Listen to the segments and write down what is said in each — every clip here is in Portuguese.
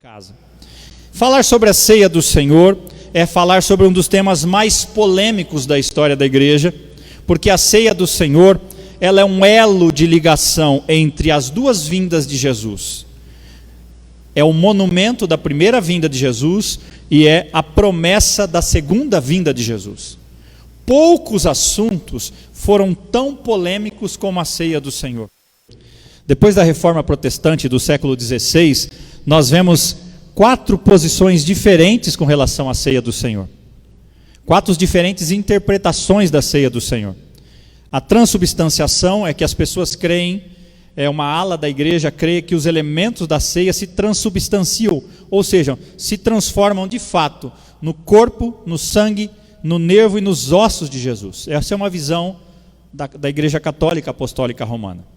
casa. Falar sobre a ceia do Senhor é falar sobre um dos temas mais polêmicos da história da igreja, porque a ceia do Senhor, ela é um elo de ligação entre as duas vindas de Jesus. É o monumento da primeira vinda de Jesus e é a promessa da segunda vinda de Jesus. Poucos assuntos foram tão polêmicos como a ceia do Senhor. Depois da reforma protestante do século XVI, nós vemos 4 posições diferentes com relação à ceia do Senhor. 4 diferentes interpretações da ceia do Senhor. A transubstanciação é que as pessoas creem, uma ala da igreja crê que os elementos da ceia se transubstanciam, ou seja, se transformam de fato no corpo, no sangue, no nervo e nos ossos de Jesus. Essa é uma visão da igreja católica apostólica romana.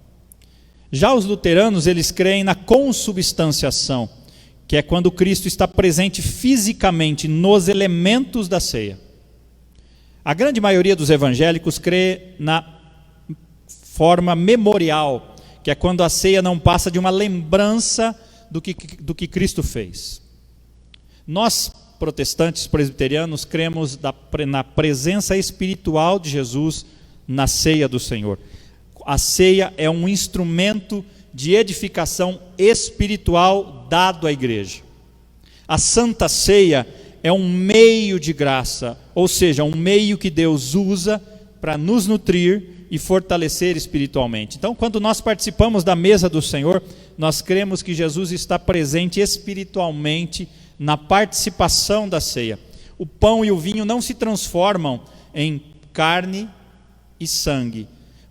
Já os luteranos, eles creem na consubstanciação, que é quando Cristo está presente fisicamente nos elementos da ceia. A grande maioria dos evangélicos crê na forma memorial, que é quando a ceia não passa de uma lembrança do que Cristo fez. Nós, protestantes presbiterianos, cremos na presença espiritual de Jesus na ceia do Senhor. A ceia é um instrumento de edificação espiritual dado à igreja. A Santa Ceia é um meio de graça, ou seja, um meio que Deus usa para nos nutrir e fortalecer espiritualmente. Então, quando nós participamos da mesa do Senhor, nós cremos que Jesus está presente espiritualmente na participação da ceia. O pão e o vinho não se transformam em carne e sangue,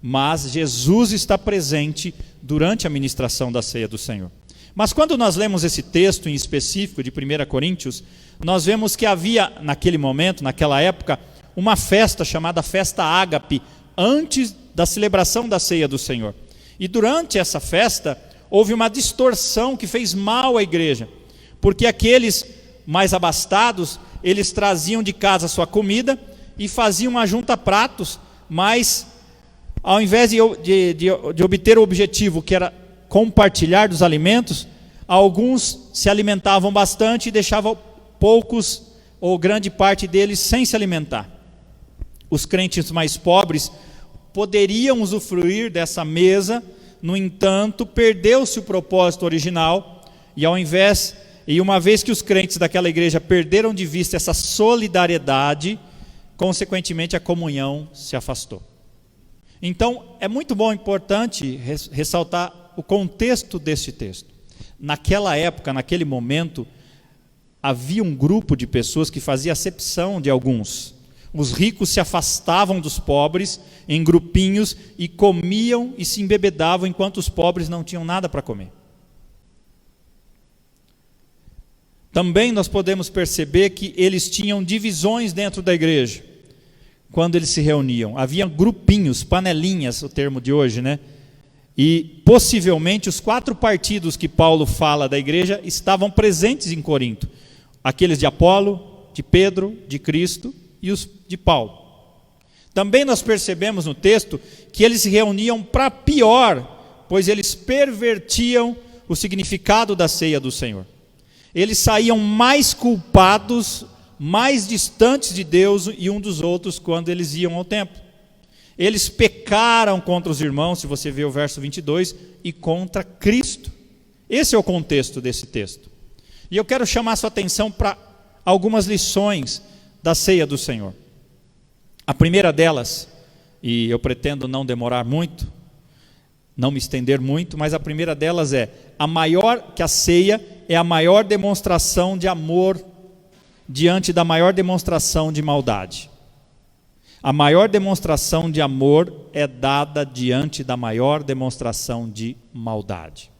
mas Jesus está presente durante a ministração da ceia do Senhor. Mas quando nós lemos esse texto em específico de 1 Coríntios, nós vemos que havia naquele momento, naquela época, uma festa chamada Festa Ágape, antes da celebração da ceia do Senhor. E durante essa festa, houve uma distorção que fez mal à igreja, porque aqueles mais abastados, eles traziam de casa a sua comida e faziam uma junta-pratos, mas ao invés de obter o objetivo que era compartilhar dos alimentos, alguns se alimentavam bastante e deixavam poucos ou grande parte deles sem se alimentar. Os crentes mais pobres poderiam usufruir dessa mesa, no entanto, perdeu-se o propósito original e uma vez que os crentes daquela igreja perderam de vista essa solidariedade, consequentemente a comunhão se afastou. Então, é muito bom e importante ressaltar o contexto deste texto. Naquela época, naquele momento, havia um grupo de pessoas que fazia acepção de alguns. Os ricos se afastavam dos pobres em grupinhos e comiam e se embebedavam enquanto os pobres não tinham nada para comer. Também nós podemos perceber que eles tinham divisões dentro da igreja. Quando eles se reuniam, havia grupinhos, panelinhas, o termo de hoje, né? E possivelmente os 4 partidos que Paulo fala da igreja estavam presentes em Corinto. Aqueles de Apolo, de Pedro, de Cristo e os de Paulo. Também nós percebemos no texto que eles se reuniam para pior, pois eles pervertiam o significado da ceia do Senhor. Eles saíam mais culpados, mais distantes de Deus e um dos outros quando eles iam ao templo. Eles pecaram contra os irmãos, se você ver o verso 22, e contra Cristo. Esse é o contexto desse texto. E eu quero chamar a sua atenção para algumas lições da ceia do Senhor. A primeira delas, e eu pretendo não demorar muito, não me estender muito, mas a primeira delas que a ceia é a maior demonstração de amor diante da maior demonstração de maldade. A maior demonstração de amor é dada diante da maior demonstração de maldade.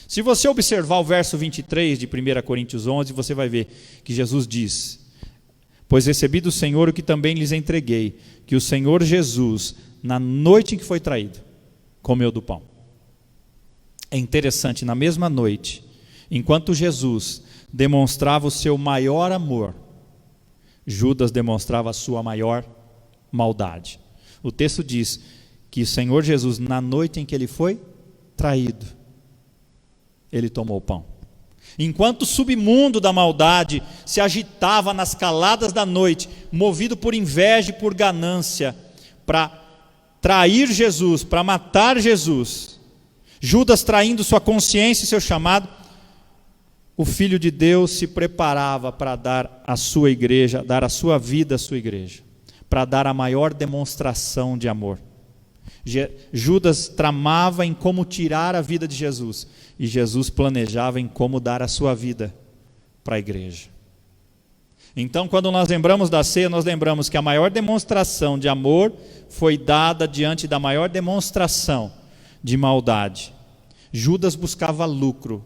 Se você observar o verso 23 de 1 Coríntios 11, você vai ver que Jesus diz: pois recebi do Senhor o que também lhes entreguei, que o Senhor Jesus, na noite em que foi traído, comeu do pão. É interessante, na mesma noite, enquanto Jesus demonstrava o seu maior amor, Judas demonstrava a sua maior maldade. O texto diz que o Senhor Jesus, na noite em que ele foi traído, ele tomou o pão. Enquanto o submundo da maldade se agitava nas caladas da noite, movido por inveja e por ganância, para trair Jesus, para matar Jesus, Judas traindo sua consciência e seu chamado, o Filho de Deus se preparava para dar a sua igreja, dar a sua vida à sua igreja, para dar a maior demonstração de amor. Judas tramava em como tirar a vida de Jesus, e Jesus planejava em como dar a sua vida para a igreja. Então, quando nós lembramos da ceia, nós lembramos que a maior demonstração de amor foi dada diante da maior demonstração de maldade. Judas buscava lucro,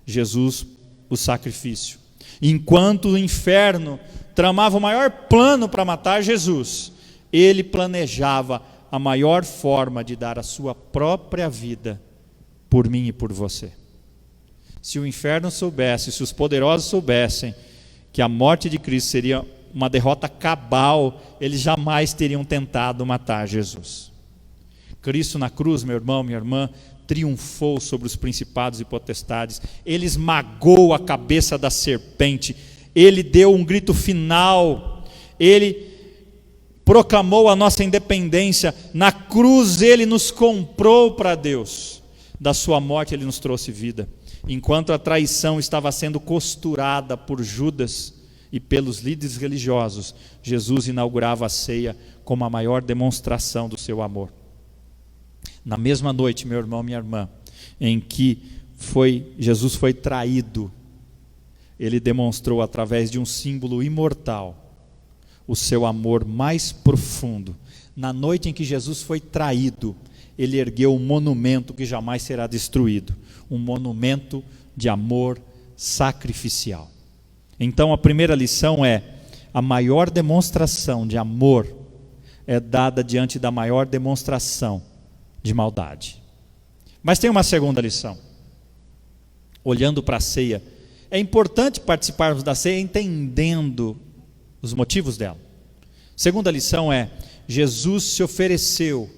Jesus o sacrifício. Enquanto o inferno tramava o maior plano para matar Jesus, ele planejava a maior forma de dar a sua própria vida por mim e por você. Se o inferno soubesse, se os poderosos soubessem que a morte de Cristo seria uma derrota cabal, eles jamais teriam tentado matar Jesus. Cristo na cruz, meu irmão, minha irmã, triunfou sobre os principados e potestades, ele esmagou a cabeça da serpente, ele deu um grito final, ele proclamou a nossa independência, na cruz ele nos comprou para Deus, da sua morte ele nos trouxe vida. Enquanto a traição estava sendo costurada por Judas e pelos líderes religiosos, Jesus inaugurava a ceia como a maior demonstração do seu amor. Na mesma noite, meu irmão, minha irmã, em que Jesus foi traído, ele demonstrou através de um símbolo imortal o seu amor mais profundo. Na noite em que Jesus foi traído, ele ergueu um monumento que jamais será destruído, um monumento de amor sacrificial. Então a primeira lição é: a maior demonstração de amor é dada diante da maior demonstração de maldade. Mas tem uma segunda lição. Olhando para a ceia, é importante participarmos da ceia entendendo os motivos dela. Segunda lição é: Jesus se ofereceu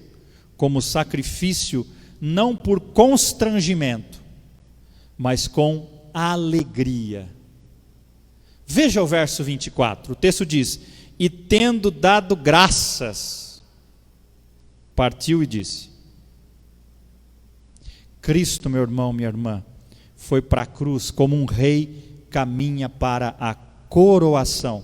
como sacrifício não por constrangimento, mas com alegria. Veja o verso 24, o texto diz: e tendo dado graças, partiu e disse. Cristo, meu irmão, minha irmã, foi para a cruz como um rei caminha para a coroação.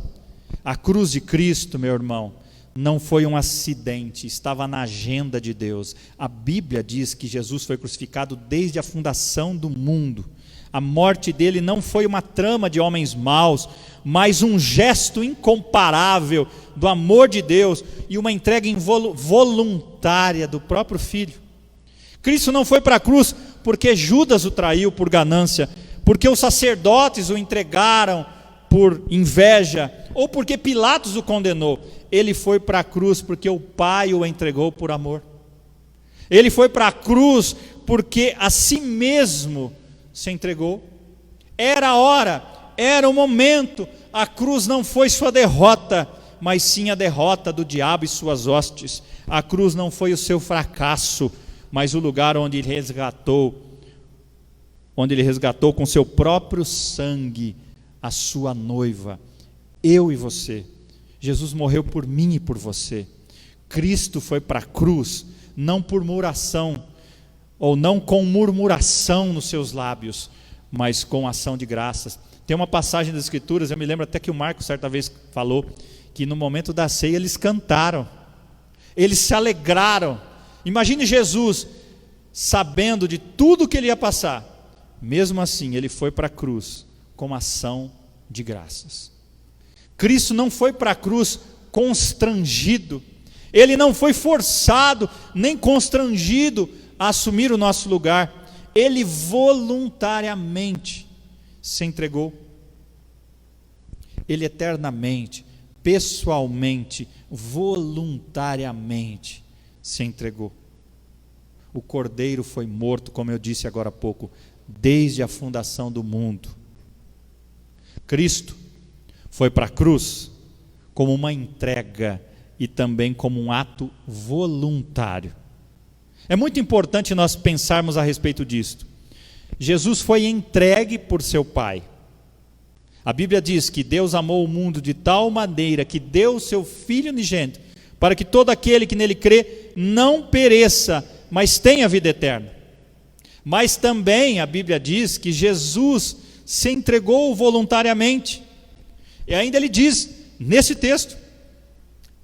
A cruz de Cristo, meu irmão, não foi um acidente, estava na agenda de Deus. A Bíblia diz que Jesus foi crucificado desde a fundação do mundo. A morte dele não foi uma trama de homens maus, mas um gesto incomparável do amor de Deus e uma entrega voluntária do próprio Filho. Cristo não foi para a cruz porque Judas o traiu por ganância, porque os sacerdotes o entregaram por inveja, ou porque Pilatos o condenou. Ele foi para a cruz porque o Pai o entregou por amor. Ele foi para a cruz porque a si mesmo se entregou. Era a hora, era o momento. A cruz não foi sua derrota, mas sim a derrota do diabo e suas hostes. A cruz não foi o seu fracasso, mas o lugar onde ele resgatou com seu próprio sangue a sua noiva, eu e você. Jesus morreu por mim e por você. Cristo foi para a cruz, não por murmuração, ou não com murmuração nos seus lábios, mas com ação de graças. Tem uma passagem das Escrituras, eu me lembro até que o Marcos certa vez falou, que no momento da ceia eles cantaram, eles se alegraram. Imagine Jesus sabendo de tudo que ele ia passar, mesmo assim ele foi para a cruz com ação de graças. Cristo não foi para a cruz constrangido, ele não foi forçado nem constrangido a assumir o nosso lugar, ele voluntariamente se entregou. Ele eternamente, pessoalmente, voluntariamente se entregou. O Cordeiro foi morto, como eu disse agora há pouco, desde a fundação do mundo. Cristo foi para a cruz como uma entrega e também como um ato voluntário. É muito importante nós pensarmos a respeito disto. Jesus foi entregue por seu Pai. A Bíblia diz que Deus amou o mundo de tal maneira que deu o seu Filho unigênito, para que todo aquele que nele crê não pereça, mas tenha vida eterna. Mas também a Bíblia diz que Jesus se entregou voluntariamente. E ainda ele diz, nesse texto: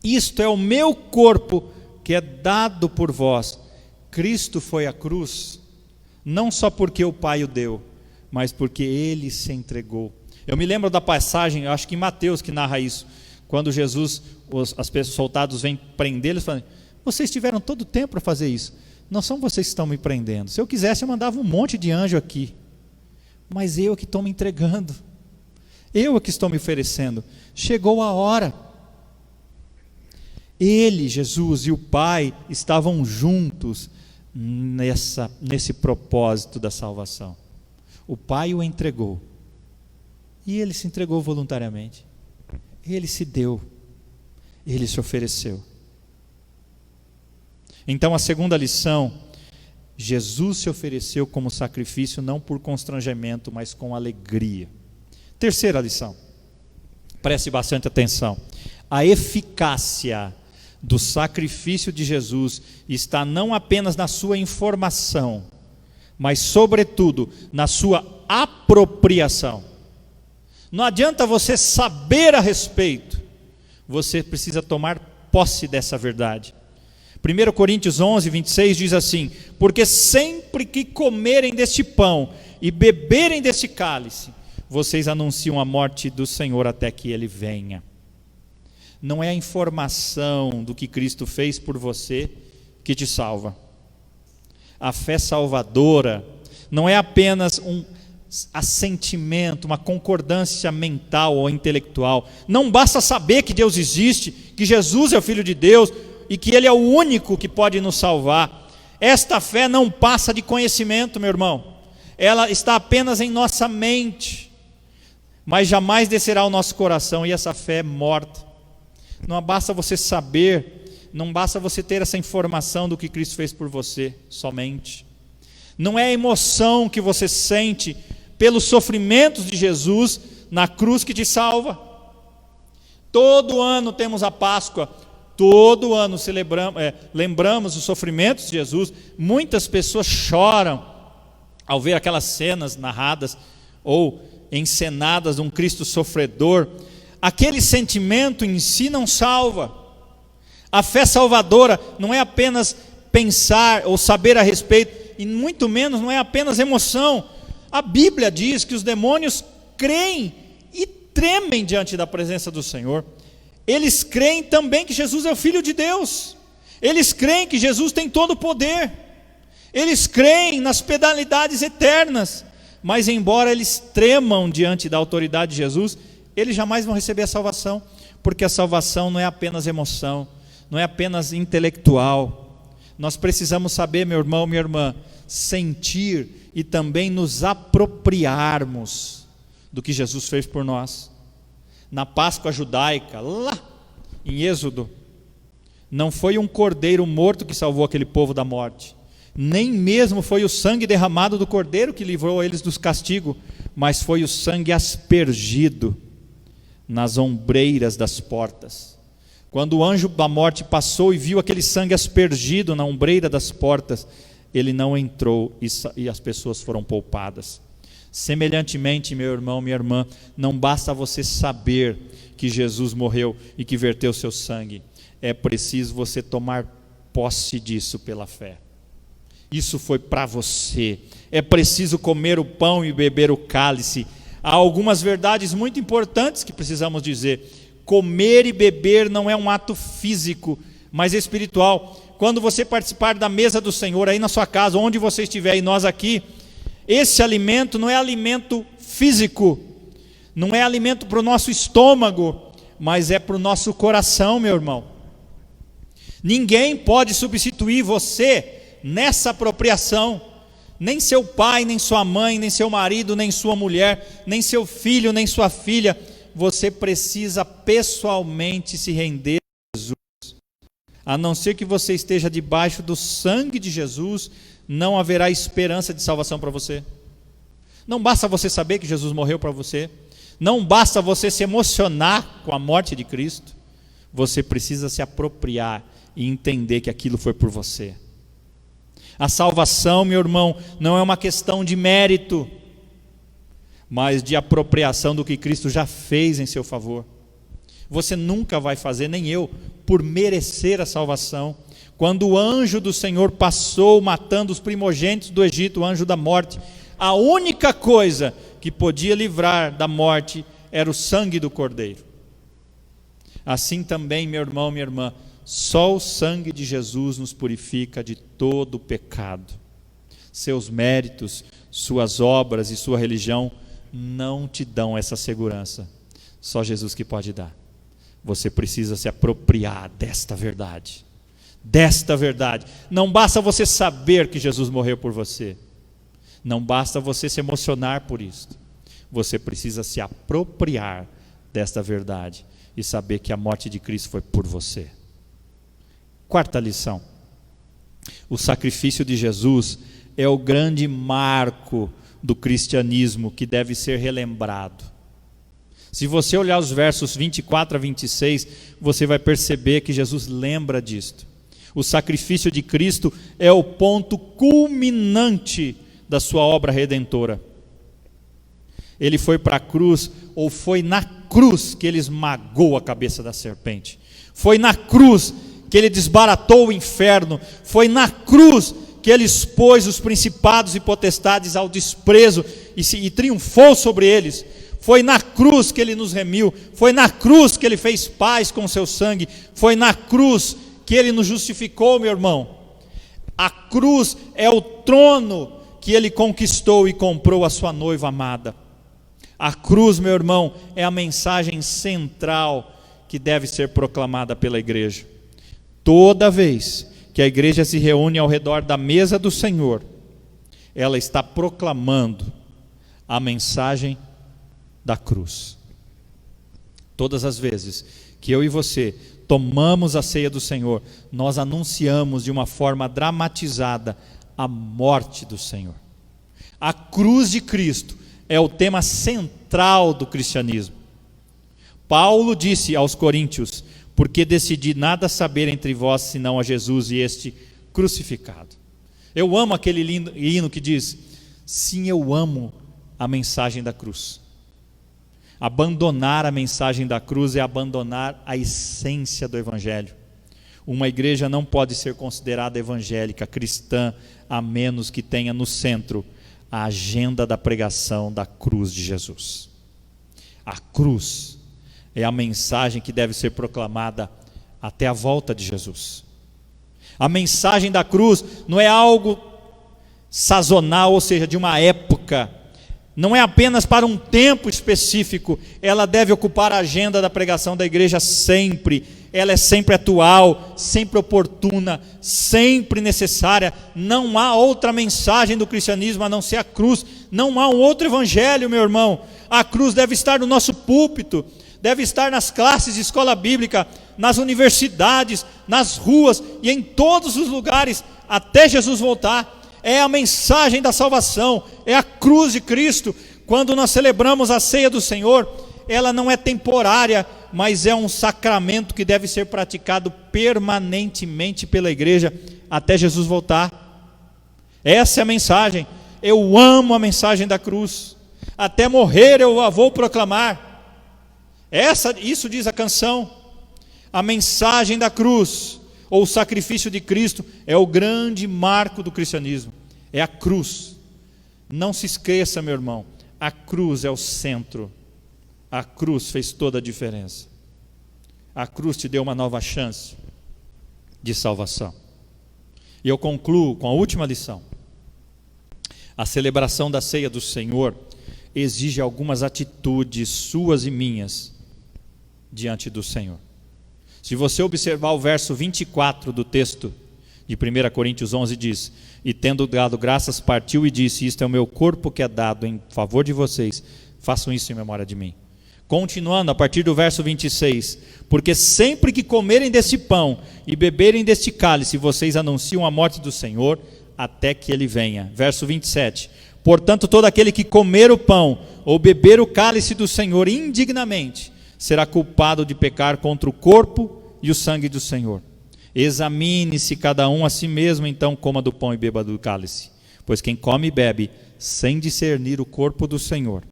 isto é o meu corpo que é dado por vós. Cristo foi à cruz, não só porque o Pai o deu, mas porque ele se entregou. Eu me lembro da passagem, eu acho que em Mateus que narra isso, quando Jesus, as pessoas soldados vêm prender, eles falam: vocês tiveram todo o tempo para fazer isso, não são vocês que estão me prendendo. Se eu quisesse eu mandava um monte de anjo aqui, mas eu que estou me entregando, eu que estou me oferecendo. Chegou a hora. Ele, Jesus e o Pai estavam juntos nesse propósito da salvação. O Pai o entregou, e ele se entregou voluntariamente. Ele se deu, ele se ofereceu. Então a segunda lição: Jesus se ofereceu como sacrifício, não por constrangimento, mas com alegria. Terceira lição, preste bastante atenção: a eficácia do sacrifício de Jesus está não apenas na sua informação, mas sobretudo na sua apropriação. Não adianta você saber a respeito, você precisa tomar posse dessa verdade. 1 Coríntios 11, 26 diz assim: porque sempre que comerem deste pão e beberem deste cálice, vocês anunciam a morte do Senhor até que Ele venha. Não é a informação do que Cristo fez por você que te salva. A fé salvadora não é apenas um assentimento, uma concordância mental ou intelectual. Não basta saber que Deus existe, que Jesus é o Filho de Deus e que Ele é o único que pode nos salvar. Esta fé não passa de conhecimento, meu irmão. Ela está apenas em nossa mente, mas jamais descerá ao nosso coração, e essa fé é morta. Não basta você saber, não basta você ter essa informação do que Cristo fez por você somente. Não é a emoção que você sente pelos sofrimentos de Jesus na cruz que te salva. Todo ano temos a Páscoa, todo ano lembramos os sofrimentos de Jesus. Muitas pessoas choram ao ver aquelas cenas narradas ou encenadas de um Cristo sofredor. Aquele sentimento em si não salva. A fé salvadora não é apenas pensar ou saber a respeito, e muito menos não é apenas emoção. A Bíblia diz que os demônios creem e tremem diante da presença do Senhor. Eles creem também que Jesus é o Filho de Deus. Eles creem que Jesus tem todo o poder. Eles creem nas penalidades eternas. Mas embora eles tremam diante da autoridade de Jesus, eles jamais vão receber a salvação, porque a salvação não é apenas emoção, não é apenas intelectual. Nós precisamos saber, meu irmão, minha irmã, sentir e também nos apropriarmos do que Jesus fez por nós. Na Páscoa judaica, lá em Êxodo, não foi um cordeiro morto que salvou aquele povo da morte, nem mesmo foi o sangue derramado do cordeiro que livrou eles dos castigos, mas foi o sangue aspergido nas ombreiras das portas. Quando o anjo da morte passou e viu aquele sangue aspergido na ombreira das portas, ele não entrou e as pessoas foram poupadas. Semelhantemente, meu irmão, minha irmã, não basta você saber que Jesus morreu e que verteu seu sangue, é preciso você tomar posse disso pela fé. Isso foi para você. É preciso comer o pão e beber o cálice. Há algumas verdades muito importantes que precisamos dizer. Comer e beber não é um ato físico, mas espiritual. Quando você participar da mesa do Senhor, aí na sua casa, onde você estiver, e nós aqui, esse alimento não é alimento físico, não é alimento para o nosso estômago, mas é para o nosso coração, meu irmão. Ninguém pode substituir você nessa apropriação, nem seu pai, nem sua mãe, nem seu marido, nem sua mulher, nem seu filho, nem sua filha. Você precisa pessoalmente se render a Jesus. A não ser que você esteja debaixo do sangue de Jesus, não haverá esperança de salvação para você. Não basta você saber que Jesus morreu para você. Não basta você se emocionar com a morte de Cristo. Você precisa se apropriar e entender que aquilo foi por você. A salvação, meu irmão, não é uma questão de mérito, mas de apropriação do que Cristo já fez em seu favor. Você nunca vai fazer, nem eu, por merecer a salvação. Quando o anjo do Senhor passou matando os primogênitos do Egito, o anjo da morte, a única coisa que podia livrar da morte era o sangue do Cordeiro. Assim também, meu irmão, minha irmã, só o sangue de Jesus nos purifica de todo o pecado. Seus méritos, suas obras e sua religião não te dão essa segurança. Só Jesus que pode dar. Você precisa se apropriar desta verdade. Desta verdade. Não basta você saber que Jesus morreu por você. Não basta você se emocionar por isso. Você precisa se apropriar desta verdade e saber que a morte de Cristo foi por você. Quarta lição. O sacrifício de Jesus é o grande marco do cristianismo que deve ser relembrado. Se você olhar os versos 24 a 26, você vai perceber que Jesus lembra disto. O sacrifício de Cristo é o ponto culminante da sua obra redentora. Ele foi para a cruz, ou foi na cruz que ele esmagou a cabeça da serpente. Foi na cruz que ele desbaratou o inferno. Foi na cruz que ele expôs os principados e potestades ao desprezo e triunfou sobre eles. Foi na cruz que ele nos remiu. Foi na cruz que ele fez paz com o seu sangue. Foi na cruz que ele nos justificou, meu irmão. A cruz é o trono que ele conquistou e comprou a sua noiva amada. A cruz, meu irmão, é a mensagem central que deve ser proclamada pela igreja. Toda vez que a igreja se reúne ao redor da mesa do Senhor, ela está proclamando a mensagem da cruz. Todas as vezes que eu e você tomamos a ceia do Senhor, nós anunciamos de uma forma dramatizada a morte do Senhor. A cruz de Cristo é o tema central do cristianismo. Paulo disse aos coríntios: porque decidi nada saber entre vós senão a Jesus e este crucificado. Eu amo aquele hino que diz: sim, eu amo a mensagem da cruz. Abandonar a mensagem da cruz é abandonar a essência do evangelho. Uma igreja não pode ser considerada evangélica, cristã, a menos que tenha no centro a agenda da pregação da cruz de Jesus. A cruz é a mensagem que deve ser proclamada até a volta de Jesus. A mensagem da cruz não é algo sazonal, ou seja, de uma época. Não é apenas para um tempo específico. Ela deve ocupar a agenda da pregação da igreja sempre. Ela é sempre atual, sempre oportuna, sempre necessária. Não há outra mensagem do cristianismo a não ser a cruz. Não há um outro evangelho, meu irmão. A cruz deve estar no nosso púlpito, deve estar nas classes de escola bíblica, nas universidades, nas ruas e em todos os lugares, até Jesus voltar. É a mensagem da salvação, é a cruz de Cristo. Quando nós celebramos a ceia do Senhor, ela não é temporária, mas é um sacramento que deve ser praticado permanentemente pela igreja até Jesus voltar. Essa é a mensagem. Eu amo a mensagem da cruz. Até morrer eu a vou proclamar. Isso diz a canção. A mensagem da cruz, ou o sacrifício de Cristo, é o grande marco do cristianismo. É a cruz. Não se esqueça, meu irmão, a cruz é o centro. A cruz fez toda a diferença. A cruz te deu uma nova chance de salvação. E eu concluo com a última lição. A celebração da ceia do Senhor exige algumas atitudes suas e minhas diante do Senhor. Se você observar o verso 24 do texto de 1 Coríntios 11, diz: e tendo dado graças, partiu e disse: isto é o meu corpo que é dado em favor de vocês, façam isso em memória de mim. Continuando, a partir do verso 26, porque sempre que comerem deste pão e beberem deste cálice, vocês anunciam a morte do Senhor até que ele venha. Verso 27, Portanto, todo aquele que comer o pão ou beber o cálice do Senhor indignamente será culpado de pecar contra o corpo e o sangue do Senhor. Examine-se cada um a si mesmo, então coma do pão e beba do cálice. Pois quem come e bebe sem discernir o corpo do Senhor,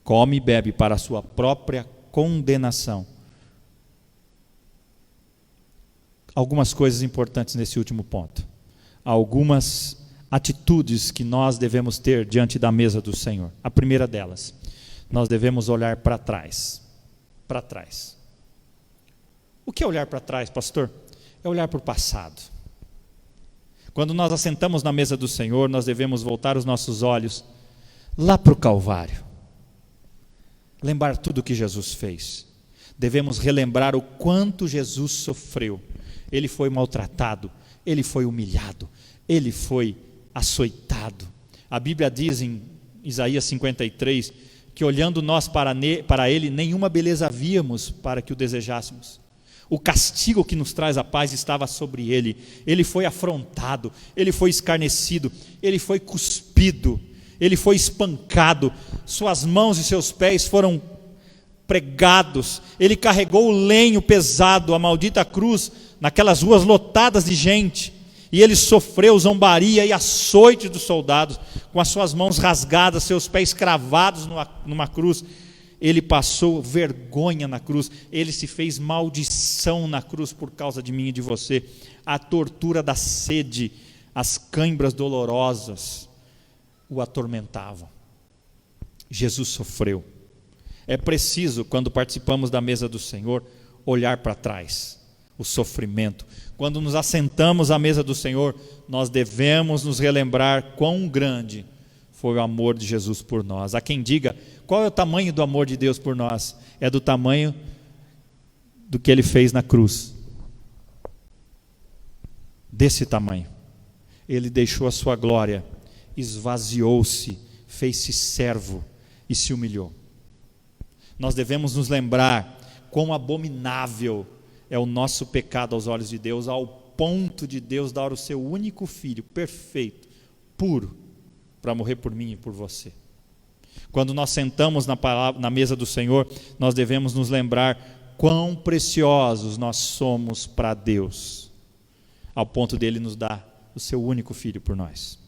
come e bebe para a sua própria condenação. Algumas coisas importantes nesse último ponto. Algumas atitudes que nós devemos ter diante da mesa do Senhor. A primeira delas, nós devemos olhar para trás. Para trás. O que é olhar para trás, pastor? É olhar para o passado. Quando nós assentamos na mesa do Senhor, nós devemos voltar os nossos olhos lá para o Calvário. Lembrar tudo o que Jesus fez. Devemos relembrar o quanto Jesus sofreu. Ele foi maltratado, ele foi humilhado, ele foi açoitado. A Bíblia diz em Isaías 53 que olhando nós para ele, nenhuma beleza víamos para que o desejássemos. O castigo que nos traz a paz estava sobre ele. Ele foi afrontado, ele foi escarnecido, ele foi cuspido, ele foi espancado, suas mãos e seus pés foram pregados, ele carregou o lenho pesado, a maldita cruz, naquelas ruas lotadas de gente, e ele sofreu zombaria e açoite dos soldados, com as suas mãos rasgadas, seus pés cravados numa cruz. Ele passou vergonha na cruz, ele se fez maldição na cruz por causa de mim e de você. A tortura da sede, as cãibras dolorosas o atormentavam. Jesus sofreu. É preciso, quando participamos da mesa do Senhor, olhar para trás, o sofrimento. Quando nos assentamos à mesa do Senhor, nós devemos nos relembrar quão grande foi o amor de Jesus por nós. Há quem diga, qual é o tamanho do amor de Deus por nós? É do tamanho do que Ele fez na cruz. Desse tamanho. Ele deixou a sua glória, esvaziou-se, fez-se servo e se humilhou. Nós devemos nos lembrar quão abominável é o nosso pecado aos olhos de Deus, ao ponto de Deus dar o seu único filho, perfeito, puro, para morrer por mim e por você. Quando nós sentamos na mesa do Senhor, nós devemos nos lembrar quão preciosos nós somos para Deus, ao ponto dele nos dar o seu único filho por nós.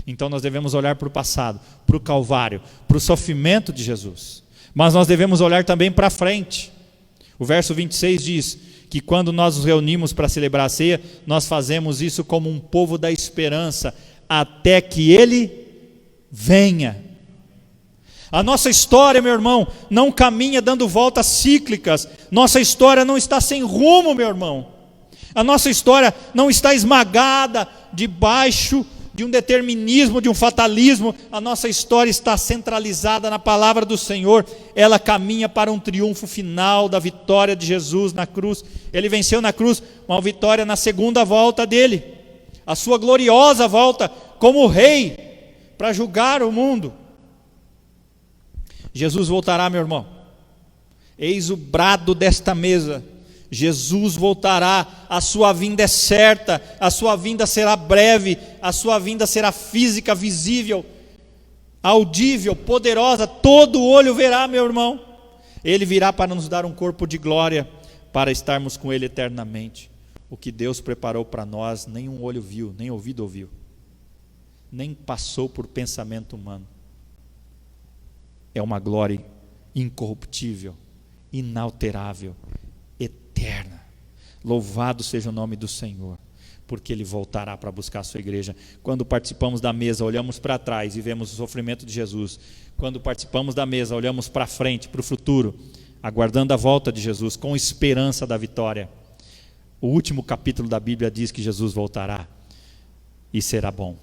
Então nós devemos olhar para o passado, para o Calvário, para o sofrimento de Jesus, mas nós devemos olhar também para frente. O verso 26 diz que quando nós nos reunimos para celebrar a ceia, nós fazemos isso como um povo da esperança, até que Ele venha. A nossa história, meu irmão, não caminha dando voltas cíclicas. Nossa história não está sem rumo, meu irmão. A nossa história não está esmagada debaixo de um determinismo, de um fatalismo. A nossa história está centralizada na palavra do Senhor. Ela caminha para um triunfo final da vitória de Jesus na cruz. Ele venceu na cruz, uma vitória na segunda volta dele, a sua gloriosa volta como rei para julgar o mundo. Jesus voltará, meu irmão. Eis o brado desta mesa. Jesus voltará, a sua vinda é certa, a sua vinda será breve, a sua vinda será física, visível, audível, poderosa, todo olho verá, meu irmão. Ele virá para nos dar um corpo de glória, para estarmos com Ele eternamente. O que Deus preparou para nós, nenhum olho viu, nem ouvido ouviu, nem passou por pensamento humano. É uma glória incorruptível, inalterável, eterna. Louvado seja o nome do Senhor, porque Ele voltará para buscar a sua igreja. Quando participamos da mesa, olhamos para trás e vemos o sofrimento de Jesus. Quando participamos da mesa, olhamos para frente, para o futuro, aguardando a volta de Jesus, com esperança da vitória. O último capítulo da Bíblia diz que Jesus voltará, e será bom,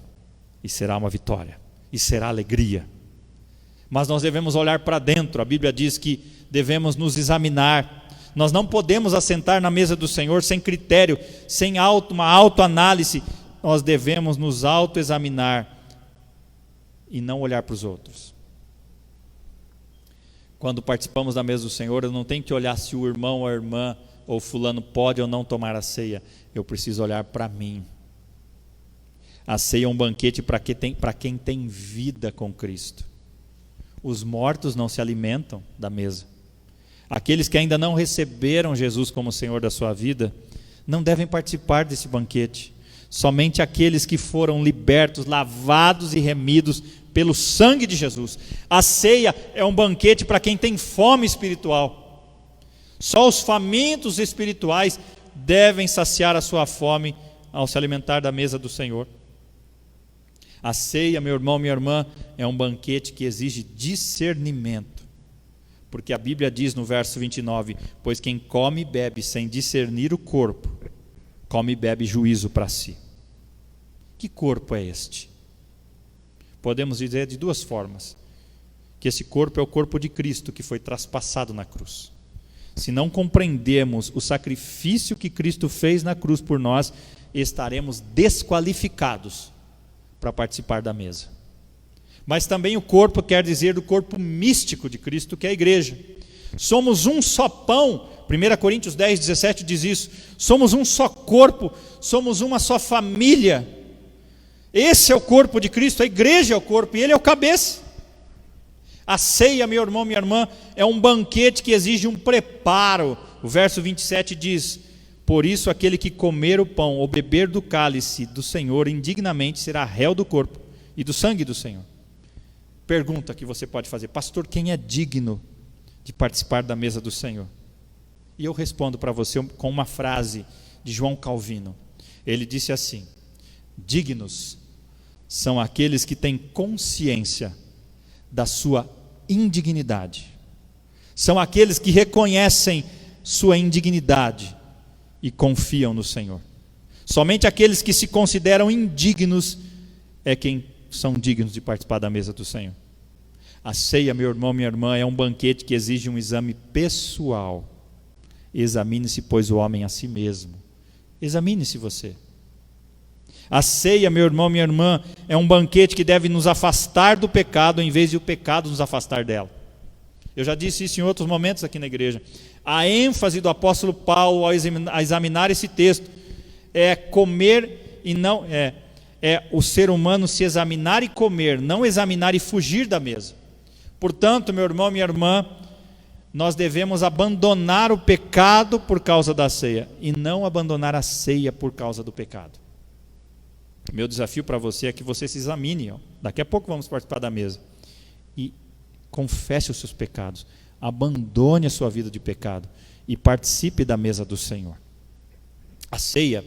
e será uma vitória, e será alegria. Mas nós devemos olhar para dentro. A Bíblia diz que devemos nos examinar. Nós não podemos assentar na mesa do Senhor sem critério, sem uma autoanálise. Nós devemos nos autoexaminar e não olhar para os outros. Quando participamos da mesa do Senhor, eu não tenho que olhar se o irmão ou a irmã ou fulano pode ou não tomar a ceia. Eu preciso olhar para mim. A ceia é um banquete para quem tem vida com Cristo. Os mortos não se alimentam da mesa. Aqueles que ainda não receberam Jesus como Senhor da sua vida, não devem participar desse banquete. Somente aqueles que foram libertos, lavados e remidos pelo sangue de Jesus. A ceia é um banquete para quem tem fome espiritual. Só os famintos espirituais devem saciar a sua fome ao se alimentar da mesa do Senhor. A ceia, meu irmão, minha irmã, é um banquete que exige discernimento. Porque a Bíblia diz no verso 29, pois quem come e bebe sem discernir o corpo, come e bebe juízo para si. Que corpo é este? Podemos dizer de duas formas, que esse corpo é o corpo de Cristo que foi traspassado na cruz. Se não compreendermos o sacrifício que Cristo fez na cruz por nós, estaremos desqualificados para participar da mesa. Mas também o corpo quer dizer do corpo místico de Cristo, que é a igreja. Somos um só pão, 1 Coríntios 10, 17 diz isso. Somos um só corpo, somos uma só família. Esse é o corpo de Cristo, a igreja é o corpo e ele é o cabeça. A ceia, meu irmão, minha irmã, é um banquete que exige um preparo. O verso 27 diz: por isso aquele que comer o pão ou beber do cálice do Senhor indignamente será réu do corpo e do sangue do Senhor. Pergunta que você pode fazer: pastor, quem é digno de participar da mesa do Senhor? E eu respondo para você com uma frase de João Calvino. Ele disse assim: dignos são aqueles que têm consciência da sua indignidade. São aqueles que reconhecem sua indignidade e confiam no Senhor. Somente aqueles que se consideram indignos é quem são dignos de participar da mesa do Senhor. A ceia, meu irmão, minha irmã, é um banquete que exige um exame pessoal. Examine-se, pois, o homem a si mesmo. Examine-se você. A ceia, meu irmão, minha irmã, é um banquete que deve nos afastar do pecado, em vez de o pecado nos afastar dela. Eu já disse isso em outros momentos aqui na igreja. A ênfase do apóstolo Paulo ao examinar esse texto é comer e não... É o ser humano se examinar e comer, não examinar e fugir da mesa. Portanto, meu irmão, minha irmã, nós devemos abandonar o pecado por causa da ceia e não abandonar a ceia por causa do pecado. Meu desafio para você é que você se examine. Daqui a pouco vamos participar da mesa. E confesse os seus pecados. Abandone a sua vida de pecado e participe da mesa do Senhor. A ceia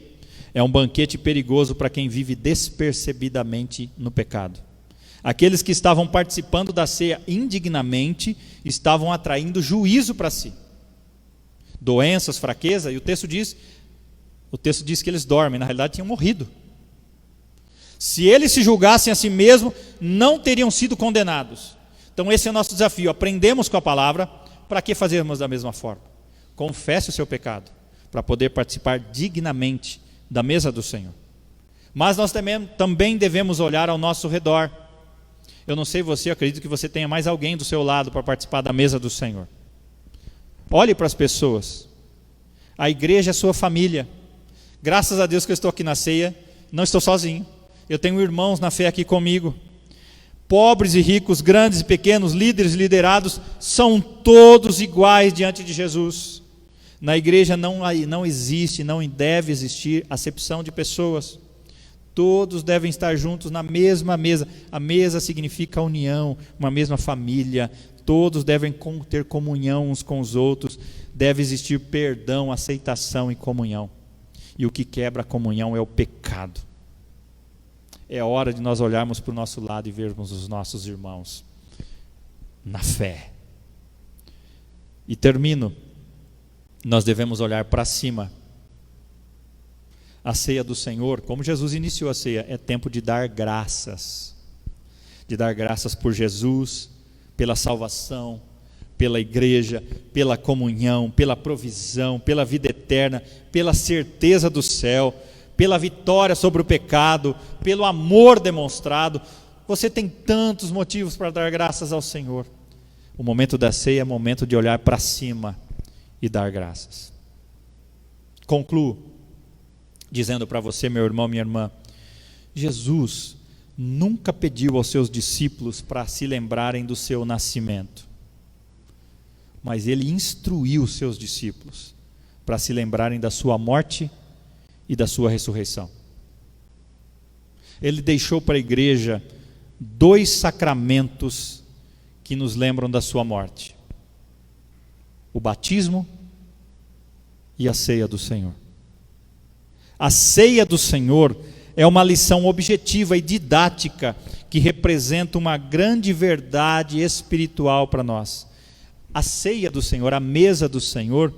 é um banquete perigoso para quem vive despercebidamente no pecado. Aqueles que estavam participando da ceia indignamente estavam atraindo juízo para si. Doenças, fraqueza, e o texto diz que eles dormem, na realidade tinham morrido. Se eles se julgassem a si mesmos, não teriam sido condenados. Então esse é o nosso desafio, aprendemos com a palavra, para que fazermos da mesma forma? Confesse o seu pecado, para poder participar dignamente da mesa do Senhor. Mas nós também devemos olhar ao nosso redor. Eu não sei você, eu acredito que você tenha mais alguém do seu lado para participar da mesa do Senhor. Olhe para as pessoas. A igreja é sua família. Graças a Deus que eu estou aqui na ceia, não estou sozinho. Eu tenho irmãos na fé aqui comigo. Pobres e ricos, grandes e pequenos, líderes e liderados, são todos iguais diante de Jesus. Na igreja não existe, não deve existir acepção de pessoas. Todos devem estar juntos na mesma mesa. A mesa significa união, uma mesma família. Todos devem ter comunhão uns com os outros. Deve existir perdão, aceitação e comunhão. E o que quebra a comunhão é o pecado. É hora de nós olharmos para o nosso lado e vermos os nossos irmãos na fé. E termino. Nós devemos olhar para cima. A ceia do Senhor, como Jesus iniciou a ceia, é tempo de dar graças. De dar graças por Jesus, pela salvação, pela igreja, pela comunhão, pela provisão, pela vida eterna, pela certeza do céu, pela vitória sobre o pecado, pelo amor demonstrado. Você tem tantos motivos para dar graças ao Senhor. O momento da ceia é momento de olhar para cima e dar graças. Concluo dizendo para você, meu irmão, minha irmã, Jesus nunca pediu aos seus discípulos para se lembrarem do seu nascimento, mas ele instruiu os seus discípulos para se lembrarem da sua morte e da sua ressurreição. Ele deixou para a igreja 2 sacramentos que nos lembram da sua morte: o batismo e a ceia do Senhor. A ceia do Senhor é uma lição objetiva e didática que representa uma grande verdade espiritual para nós. A ceia do Senhor, a mesa do Senhor,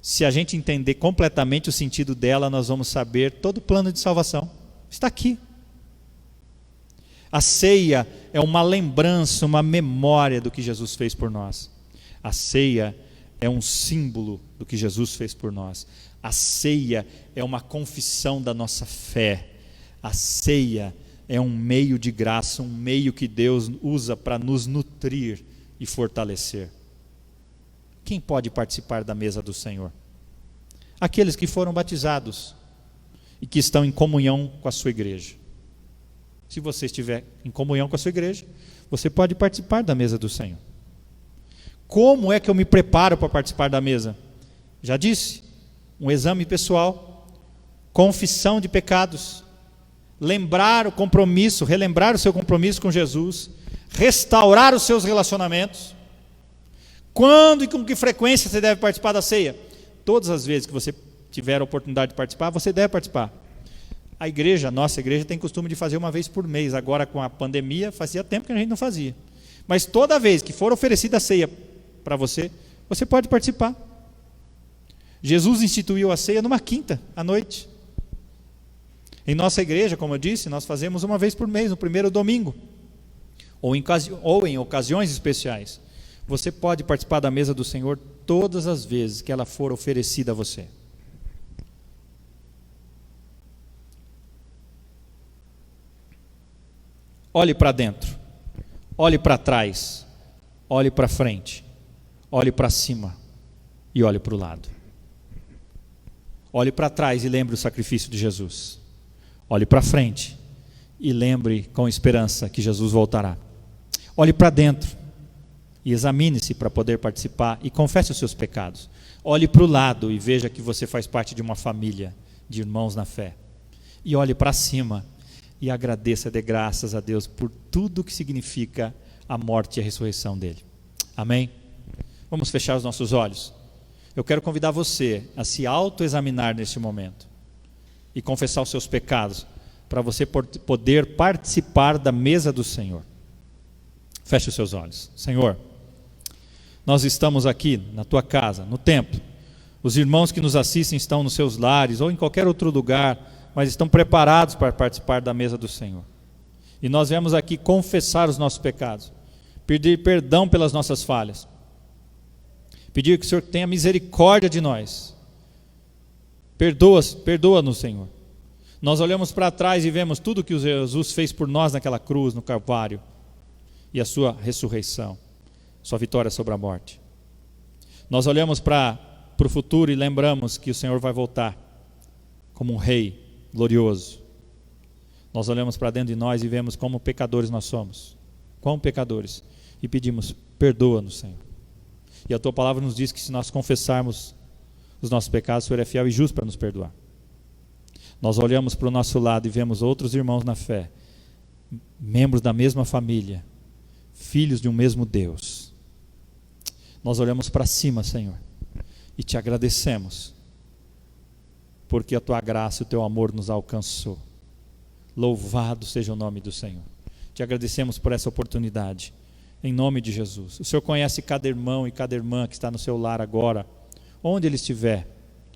se a gente entender completamente o sentido dela, nós vamos saber todo o plano de salvação. Está aqui. A ceia é uma lembrança, uma memória do que Jesus fez por nós. A ceia é um símbolo do que Jesus fez por nós. A ceia é uma confissão da nossa fé. A ceia é um meio de graça, um meio que Deus usa para nos nutrir e fortalecer. Quem pode participar da mesa do Senhor? Aqueles que foram batizados e que estão em comunhão com a sua igreja. Se você estiver em comunhão com a sua igreja, você pode participar da mesa do Senhor. Como é que eu me preparo para participar da mesa? Já disse, um exame pessoal, confissão de pecados, lembrar o compromisso, relembrar o seu compromisso com Jesus, restaurar os seus relacionamentos. Quando e com que frequência você deve participar da ceia? Todas as vezes que você tiver a oportunidade de participar, você deve participar. A igreja, a nossa igreja, tem costume de fazer uma vez por mês. Agora, com a pandemia, fazia tempo que a gente não fazia. Mas toda vez que for oferecida a ceia para você, você pode participar. Jesus instituiu a ceia numa quinta à noite. Em nossa igreja, como eu disse, nós fazemos uma vez por mês, no primeiro domingo, ou em ocasiões especiais. Você pode participar da mesa do Senhor todas as vezes que ela for oferecida a você. Olhe para dentro, olhe para trás, olhe para frente, olhe para cima e olhe para o lado. Olhe para trás e lembre o sacrifício de Jesus. Olhe para frente e lembre com esperança que Jesus voltará. Olhe para dentro e examine-se para poder participar e confesse os seus pecados. Olhe para o lado e veja que você faz parte de uma família de irmãos na fé. E olhe para cima e agradeça, dê graças a Deus por tudo que significa a morte e a ressurreição dele. Amém? Vamos fechar os nossos olhos. Eu quero convidar você a se autoexaminar neste momento e confessar os seus pecados, para você poder participar da mesa do Senhor. Feche os seus olhos. Senhor, nós estamos aqui na tua casa, no templo. Os irmãos que nos assistem estão nos seus lares ou em qualquer outro lugar, mas estão preparados para participar da mesa do Senhor. E nós viemos aqui confessar os nossos pecados, pedir perdão pelas nossas falhas, pedir que o Senhor tenha misericórdia de nós. Perdoa-nos, Senhor. Nós olhamos para trás e vemos tudo que Jesus fez por nós naquela cruz, no Calvário, e a sua ressurreição, sua vitória sobre a morte. Nós olhamos para o futuro e lembramos que o Senhor vai voltar como um rei glorioso. Nós olhamos para dentro de nós e vemos como pecadores nós somos, como pecadores, e pedimos, perdoa-nos, Senhor. E a tua palavra nos diz que se nós confessarmos os nossos pecados, o Senhor é fiel e justo para nos perdoar. Nós olhamos para o nosso lado e vemos outros irmãos na fé, membros da mesma família, filhos de um mesmo Deus. Nós olhamos para cima, Senhor, e te agradecemos, porque a tua graça e o teu amor nos alcançou. Louvado seja o nome do Senhor. Te agradecemos por essa oportunidade, em nome de Jesus. O Senhor conhece cada irmão e cada irmã que está no seu lar agora, onde ele estiver,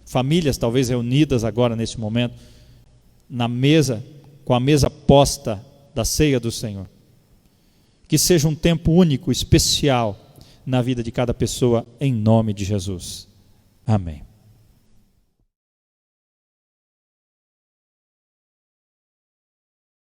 famílias talvez reunidas agora neste momento, na mesa, com a mesa posta da ceia do Senhor. Que seja um tempo único, especial, na vida de cada pessoa, em nome de Jesus. Amém.